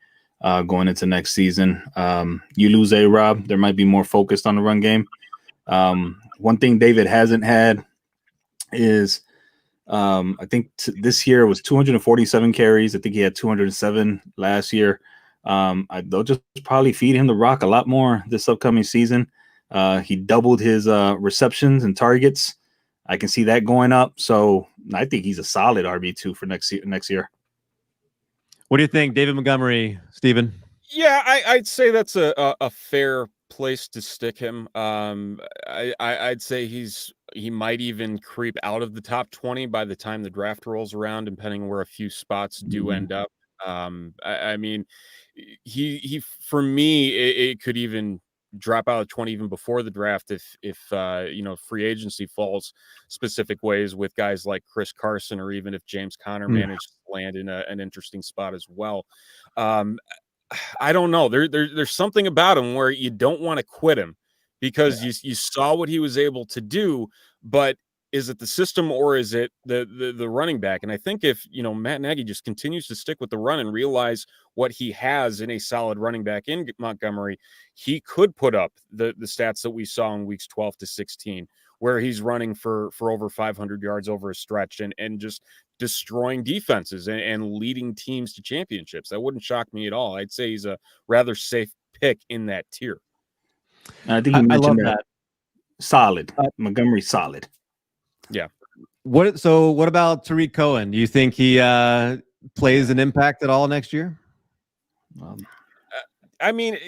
going into next season. You lose A-Rob, there might be more focused on the run game. One thing David hasn't had is I think this year was 247 carries. I think he had 207 last year. They'll just probably feed him the rock a lot more this upcoming season. He doubled his receptions and targets. I can see that going up. So I think he's a solid RB2 for next year. What do you think, David Montgomery, Stephen? Yeah, I'd say that's a fair place to stick him. I'd say he might even creep out of the top 20 by the time the draft rolls around, depending on where a few spots do end up. I mean, he for me, it could even drop out of 20 even before the draft if free agency falls specific ways with guys like Chris Carson, or even if James Conner managed to land in an interesting spot as well. I don't know. There's something about him where you don't want to quit him because you saw what he was able to do, but is it the system or is it the running back? And I think if Matt Nagy just continues to stick with the run and realize what he has in a solid running back in Montgomery, he could put up the stats that we saw in weeks 12 to 16, where he's running for over 500 yards over a stretch and just destroying defenses and leading teams to championships. That wouldn't shock me at all. I'd say he's a rather safe pick in that tier. I think you mentioned that. Solid. Montgomery solid. Yeah. What about Tariq Cohen? Do you think he plays an impact at all next year? I mean,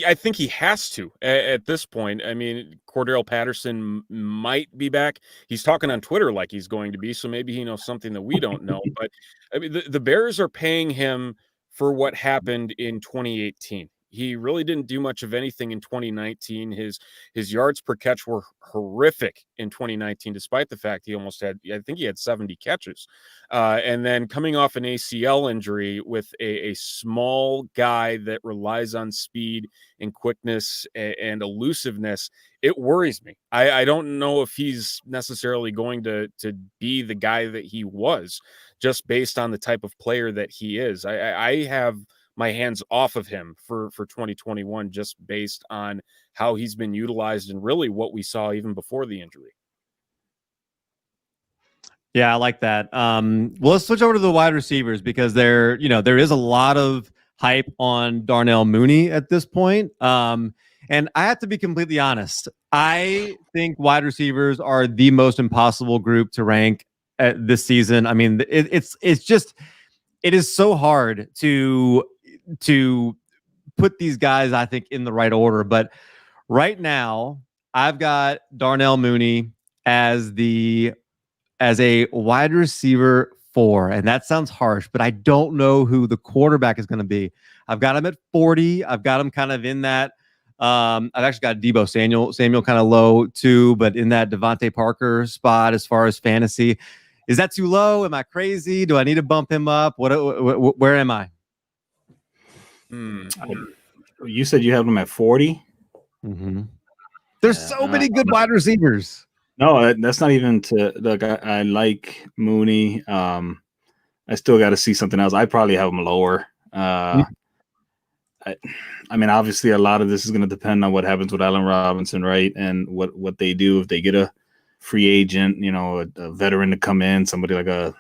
I think he has to at this point. I mean, Cordell Patterson might be back. He's talking on Twitter like he's going to be, so maybe he knows something that we don't know. But I mean, the Bears are paying him for what happened in 2018. He really didn't do much of anything in 2019. His yards per catch were horrific in 2019, despite the fact he I think he had 70 catches. And then coming off an ACL injury with a small guy that relies on speed and quickness and elusiveness, it worries me. I don't know if he's necessarily going to be the guy that he was, just based on the type of player that he is. I have my hands off of him for 2021, just based on how he's been utilized and really what we saw even before the injury. Yeah, I like that. Well, let's switch over to the wide receivers because there is a lot of hype on Darnell Mooney at this point. And I have to be completely honest. I think wide receivers are the most impossible group to rank this season. I mean, it is so hard to put these guys, I think, in the right order. But right now, I've got Darnell Mooney as a wide receiver 4, and that sounds harsh, but I don't know who the quarterback is going to be. I've got him at 40. I've got him kind of in that. I've actually got Deebo Samuel kind of low too, but in that Devontae Parker spot as far as fantasy. Is that too low? Am I crazy? Do I need to bump him up? Where am I? You said you have them at 40. Mm-hmm. There's so many good wide receivers. No, that's not even to look. I like Mooney. I still got to see something else. I probably have him lower. I mean, obviously, a lot of this is going to depend on what happens with Allen Robinson, right? And what they do if they get a free agent, a veteran to come in, somebody like a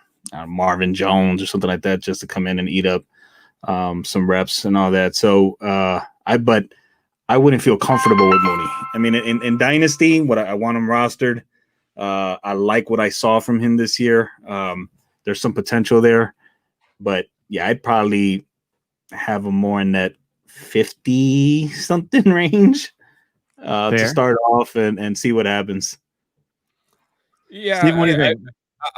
Marvin Jones or something like that, just to come in and eat up some reps and all that. So but I wouldn't feel comfortable with Mooney. I mean, in Dynasty, I want him rostered. I like what I saw from him this year. There's some potential there, but yeah, I'd probably have him more in that 50 something range to start off and see what happens. Yeah, Steve, what do you think?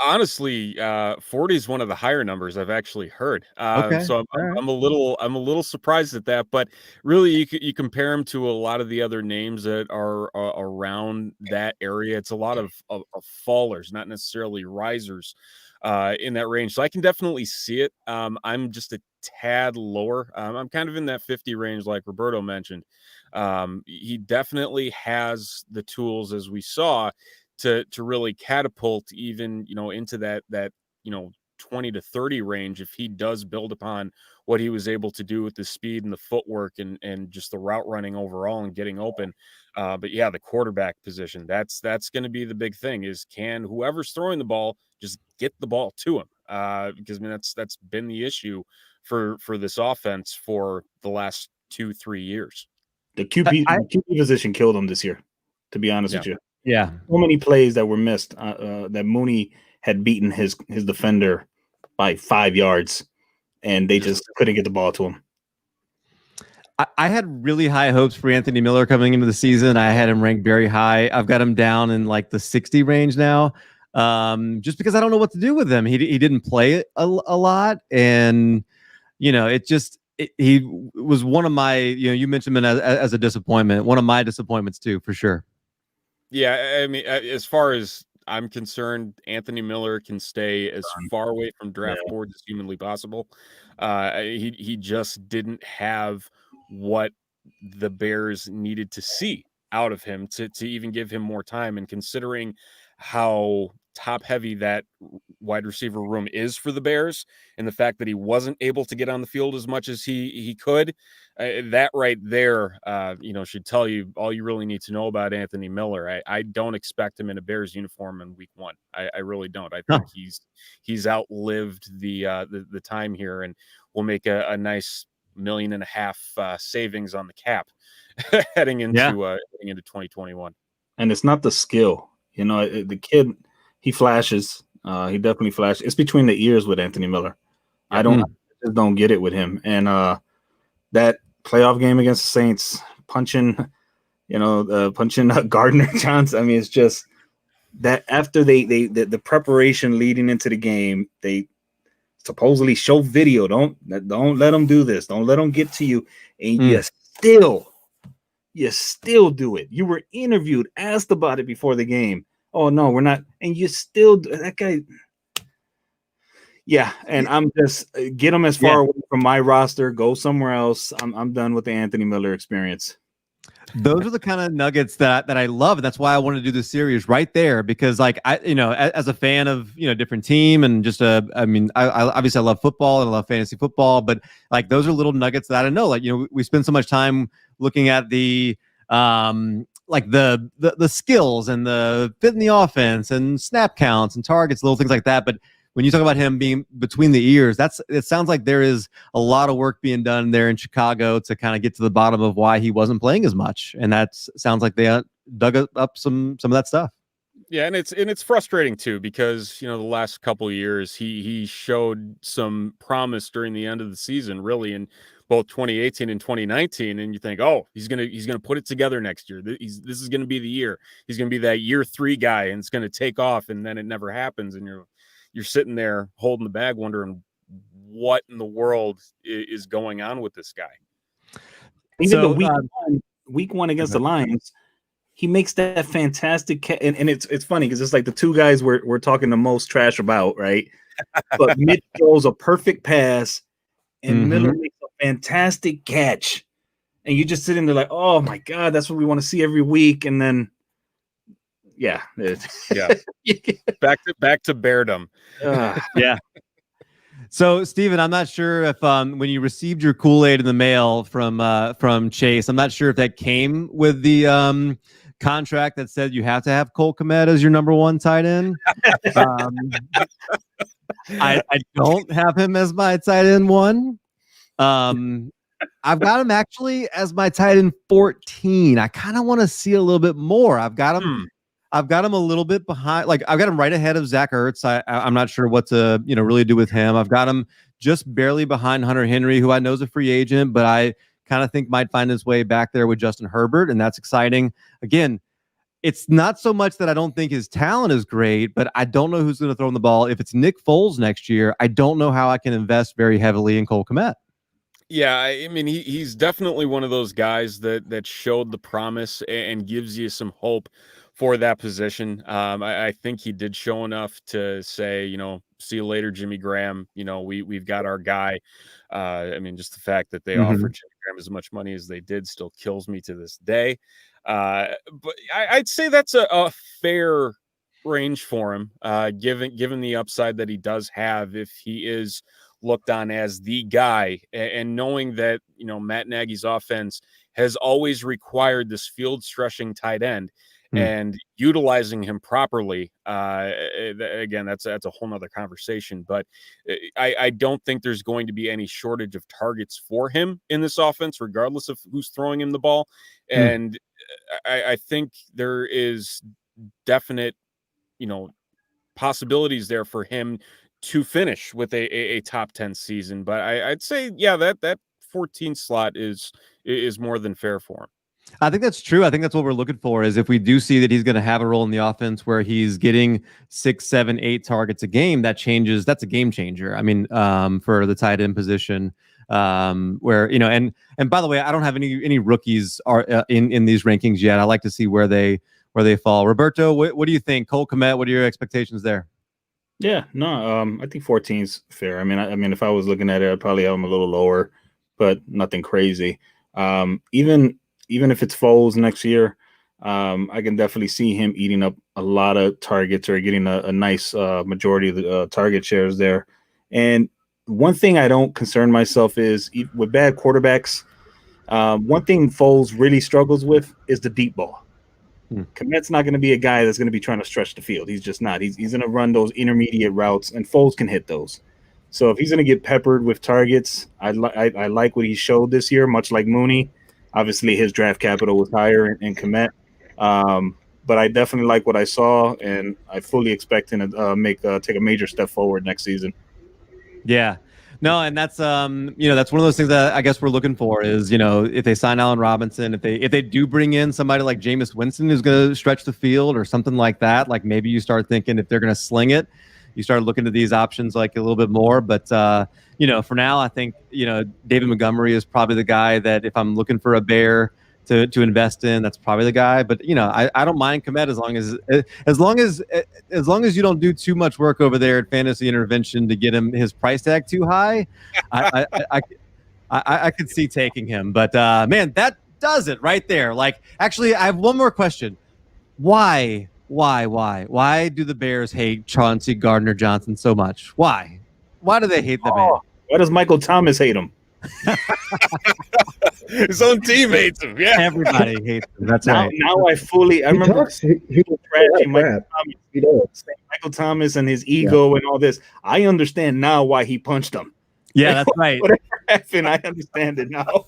Honestly, 40 is one of the higher numbers I've actually heard. Okay. So I'm a little surprised at that, but really you compare him to a lot of the other names that are around that area. It's a lot of fallers, not necessarily risers in that range. So I can definitely see it. I'm just a tad lower. I'm kind of in that 50 range, like Roberto mentioned. He definitely has the tools, as we saw, to really catapult even into that 20 to 30 range if he does build upon what he was able to do with the speed and the footwork and just the route running overall and getting open. But yeah, the quarterback position, that's going to be the big thing, is can whoever's throwing the ball just get the ball to him? Because I mean, that's been the issue for this offense for the last 2-3 years. The QB position killed him this year, to be honest with you. Yeah. So many plays that were missed, that Mooney had beaten his defender by 5 yards, and they just couldn't get the ball to him. I had really high hopes for Anthony Miller coming into the season. I had him ranked very high. I've got him down in like the 60 range now, just because I don't know what to do with him. He didn't play a lot, and he was one of my, you mentioned him as a disappointment. One of my disappointments too, for sure. Yeah, I mean, as far as I'm concerned, Anthony Miller can stay as far away from draft boards as humanly possible. He just didn't have what the Bears needed to see out of him to even give him more time. And considering how top heavy that wide receiver room is for the Bears, and the fact that he wasn't able to get on the field as much as he could, that right there, should tell you all you really need to know about Anthony Miller. I don't expect him in a Bears uniform in week 1. I really don't. I think he's outlived the time here, and will make a nice $1.5 million savings on the cap heading into 2021. And it's not the skill, the kid. He flashes. He definitely flashes. It's between the ears with Anthony Miller. I just don't get it with him. And that playoff game against the Saints, punching Gardner Johnson. I mean, it's just that after the preparation leading into the game, they supposedly show video. Don't let them do this. Don't let them get to you. And you still do it. You were interviewed, asked about it before the game. Oh no, we're not. And you still, that guy. Yeah. And I'm just get him as far away from my roster, go somewhere else. I'm done with the Anthony Miller experience. Those are the kind of nuggets that I love. And that's why I wanted to do this series right there, because as a fan of, different team, and just I obviously I love football and I love fantasy football, but like those are little nuggets that I know, like, we spend so much time looking at the the skills and the fit in the offense and snap counts and targets, little things like that. But when you talk about him being between the ears, it sounds like there is a lot of work being done there in Chicago to kind of get to the bottom of why he wasn't playing as much. And that sounds like they dug up some of that stuff. Yeah, and it's frustrating too, because the last couple of years he showed some promise during the end of the season, really, in both 2018 and 2019, and you think, oh, he's gonna put it together next year. This is gonna be the year. He's gonna be that year 3 guy, and it's gonna take off, and then it never happens, and you're sitting there holding the bag, wondering what in the world is going on with this guy. Even week one against the Lions, he makes that fantastic and it's funny because it's like the two guys we're talking the most trash about, right? But Mitch throws a perfect pass, and Miller makes a fantastic catch, and you just sit in there like, oh my God, that's what we want to see every week. And then back to beardom. Yeah. So, Steven, I'm not sure if when you received your Kool-Aid in the mail from Chase, I'm not sure if that came with the contract that said you have to have Cole Kmet as your number 1 tight end. I don't have him as my tight end 1. I've got him actually as my tight end 14. I kind of want to see a little bit more. I've got him a little bit behind. Like, I've got him right ahead of Zach Ertz. I'm not sure what to really do with him. I've got him just barely behind Hunter Henry, who I know is a free agent, but I kind of think might find his way back there with Justin Herbert, and that's exciting. Again, it's not so much that I don't think his talent is great, but I don't know who's going to throw him the ball. If it's Nick Foles next year, I don't know how I can invest very heavily in Cole Kmet. Yeah, I mean, he's definitely one of those guys that showed the promise and gives you some hope for that position. I think he did show enough to say, see you later, Jimmy Graham. We've got our guy. I mean, just the fact that they offered Jimmy Graham as much money as they did still kills me to this day. But I'd say that's a fair range for him, given the upside that he does have if he is looked on as the guy, and knowing that, Matt Nagy's offense has always required this field stretching tight end, and utilizing him properly. Again, that's a whole nother conversation, but I don't think there's going to be any shortage of targets for him in this offense, regardless of who's throwing him the ball. And I think there is definite, possibilities there for him to finish with a top 10 season. But I'd say, that 14 slot is more than fair for him. I think that's true. I think that's what we're looking for, is if we do see that he's going to have a role in the offense where he's getting 6, 7, 8 targets a game, that's a game changer. I mean, for the tight end position, where, and by the way, I don't have any rookies are in these rankings yet. I like to see where they fall. Roberto, what do you think? Cole Kmet, what are your expectations there? Yeah, no, I think 14's fair. I mean, if I was looking at it, I'd probably have him a little lower, but nothing crazy. Even if it's Foles next year, I can definitely see him eating up a lot of targets or getting a nice majority of the target shares there. And one thing I don't concern myself is with bad quarterbacks, one thing Foles really struggles with is the deep ball. Kmet's not going to be a guy that's going to be trying to stretch the field. He's just not. He's going to run those intermediate routes, and Foles can hit those. So if he's going to get peppered with targets, I like what he showed this year, much like Mooney. Obviously, his draft capital was higher in Kmet. But I definitely like what I saw, and I fully expect him to take a major step forward next season. Yeah. No, and that's that's one of those things that I guess we're looking for is, if they sign Allen Robinson, if they do bring in somebody like Jameis Winston who's going to stretch the field or something like that, like maybe you start thinking if they're going to sling it, you start looking at these options like a little bit more. But for now, I think David Montgomery is probably the guy that if I'm looking for a bear to invest in, that's probably the guy. But I don't mind Kmet as long as you don't do too much work over there at Fantasy Intervention to get him his price tag too high. I could see taking him. But man, that does it right there. Like, actually, I have one more question. Why do the Bears hate Chauncey Gardner-Johnson so much? Why do they hate the man? Why does Michael Thomas hate him? His own team hates him. Yeah, everybody hates him. That's now, right. Now I remember he was trashing Michael Thomas and his ego and all this. I understand now why he punched him. Yeah, that's right. Whatever happened, I understand it now.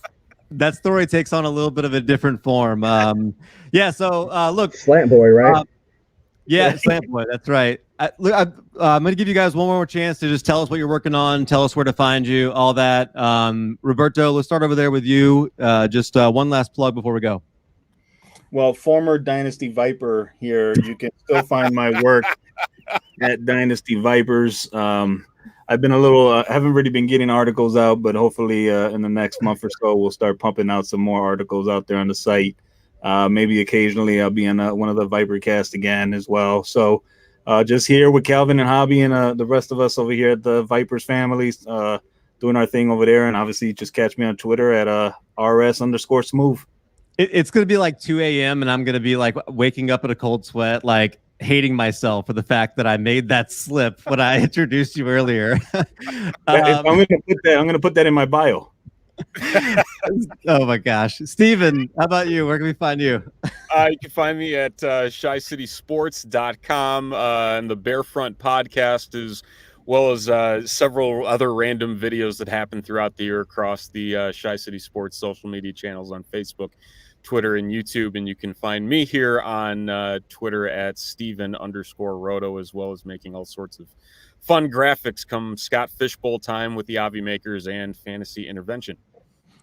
That story takes on a little bit of a different form. So look, Slant Boy, right? Slant Boy. That's right. I'm going to give you guys one more chance to just tell us what you're working on, tell us where to find you, all that. Roberto, let's start over there with you. Just one last plug before we go. Well, former Dynasty Viper here. You can still find my work at Dynasty Vipers. I've been haven't really been getting articles out, but hopefully in the next month or so, we'll start pumping out some more articles out there on the site. Maybe occasionally I'll be in one of the Vipercast again as well. So just here with Calvin and Hobby and the rest of us over here at the Vipers families doing our thing over there. And obviously just catch me on Twitter at rs_smooth. It's going to be like 2 a.m. and I'm going to be like waking up in a cold sweat, like hating myself for the fact that I made that slip when I introduced you earlier. I'm going to put that in my bio. Oh my gosh. Steven, how about you? Where can we find you? You can find me at shycitysports.com and the Bearfront podcast, as well as several other random videos that happen throughout the year across the Shy City Sports social media channels on Facebook, Twitter, and YouTube. And you can find me here on Twitter at Steven_Roto, as well as making all sorts of fun graphics come Scott Fishbowl time with the Avi Makers and Fantasy Intervention.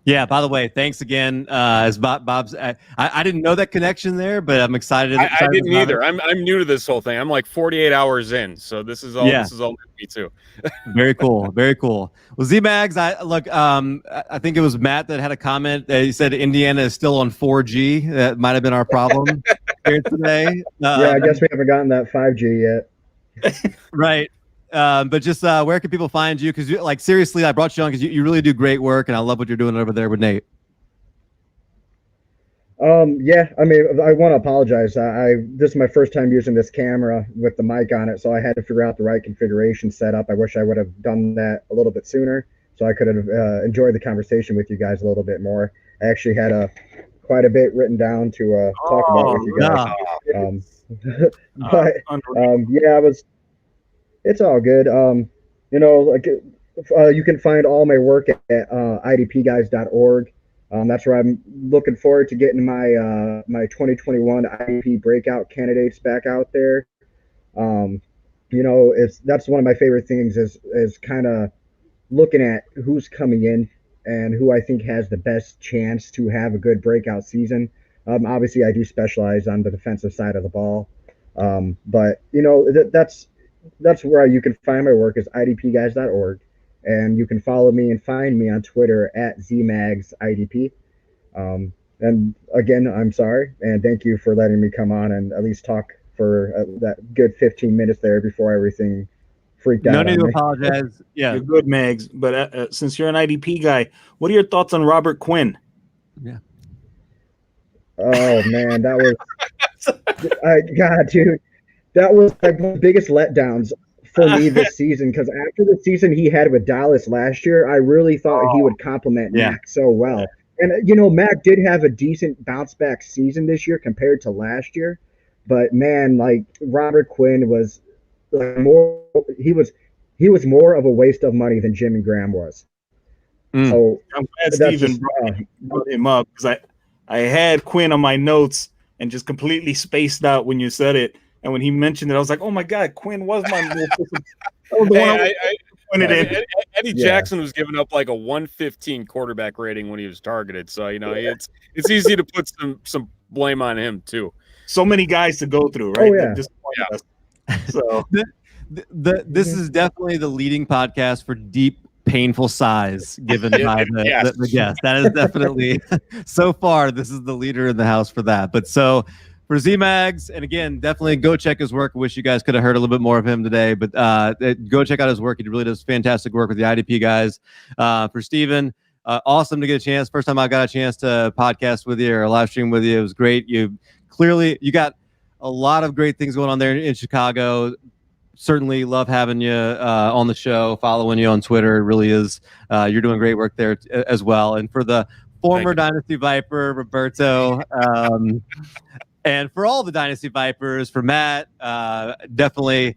Yeah, by the way, thanks again. As Bob's, I didn't know that connection there, but I'm excited. I didn't either. I'm new to this whole thing. I'm like 48 hours in, so this is all new to me too. Very cool, very cool. Well, Z-Mags, I think it was Matt that had a comment. He said Indiana is still on 4G. That might have been our problem here today. I guess we haven't gotten that 5G yet. Right. But just where can people find you? Because seriously, I brought you on because you really do great work, and I love what you're doing over there with Nate. Yeah, I mean, I want to apologize. This is my first time using this camera with the mic on it, so I had to figure out the right configuration setup. I wish I would have done that a little bit sooner, so I could have enjoyed the conversation with you guys a little bit more. I actually had quite a bit written down to talk about with you guys. Um, but yeah, it's all good. Like you can find all my work at idpguys.org. That's where I'm looking forward to getting my 2021 IDP breakout candidates back out there. That's one of my favorite things is kind of looking at who's coming in and who I think has the best chance to have a good breakout season. Obviously, I do specialize on the defensive side of the ball, but that's where you can find my work is idpguys.org, and you can follow me and find me on Twitter at zmagsidp. And again, I'm sorry, and thank you for letting me come on and at least talk for that good 15 minutes there before everything freaked out. No need to apologize. Yeah, you're good, Mags. But since you're an IDP guy, what are your thoughts on Robert Quinn? Yeah. Oh man, that was God, dude, that was like one of the biggest letdowns for me this season, because after the season he had with Dallas last year, I really thought he would complement Mac so well. And Mac did have a decent bounce back season this year compared to last year, but man, like Robert Quinn was like he was more of a waste of money than Jimmy Graham was. So I'm glad Steven brought him up, because I had Quinn on my notes and just completely spaced out when you said it. And when he mentioned it, I was like, "Oh my God, Quinn was my." Eddie Jackson was giving up like a 115 quarterback rating when he was targeted, so it's easy to put some blame on him too. So many guys to go through, right? So this is definitely the leading podcast for deep, painful sighs given by the guest. That is definitely so far. This is the leader in the house for that. But so. For Z-Mags, and again, definitely go check his work. I wish you guys could have heard a little bit more of him today, but go check out his work. He really does fantastic work with the IDP guys. For Steven, awesome to get a chance. First time I got a chance to podcast with you or live stream with you. It was great. You got a lot of great things going on there in Chicago. Certainly love having you on the show, following you on Twitter. It really is. You're doing great work there as well. And for the former Dynasty Viper, Roberto, and for all the Dynasty Vipers, for Matt, definitely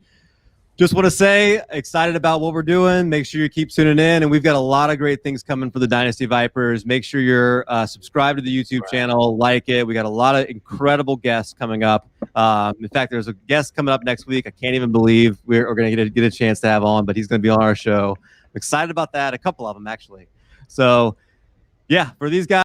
just want to say excited about what we're doing. Make sure you keep tuning in. And we've got a lot of great things coming for the Dynasty Vipers. Make sure you're subscribed to the YouTube channel, like it. We got a lot of incredible guests coming up. In fact, there's a guest coming up next week. I can't even believe we're going to get a chance to have on, but he's going to be on our show. I'm excited about that. A couple of them, actually. So, yeah, for these guys.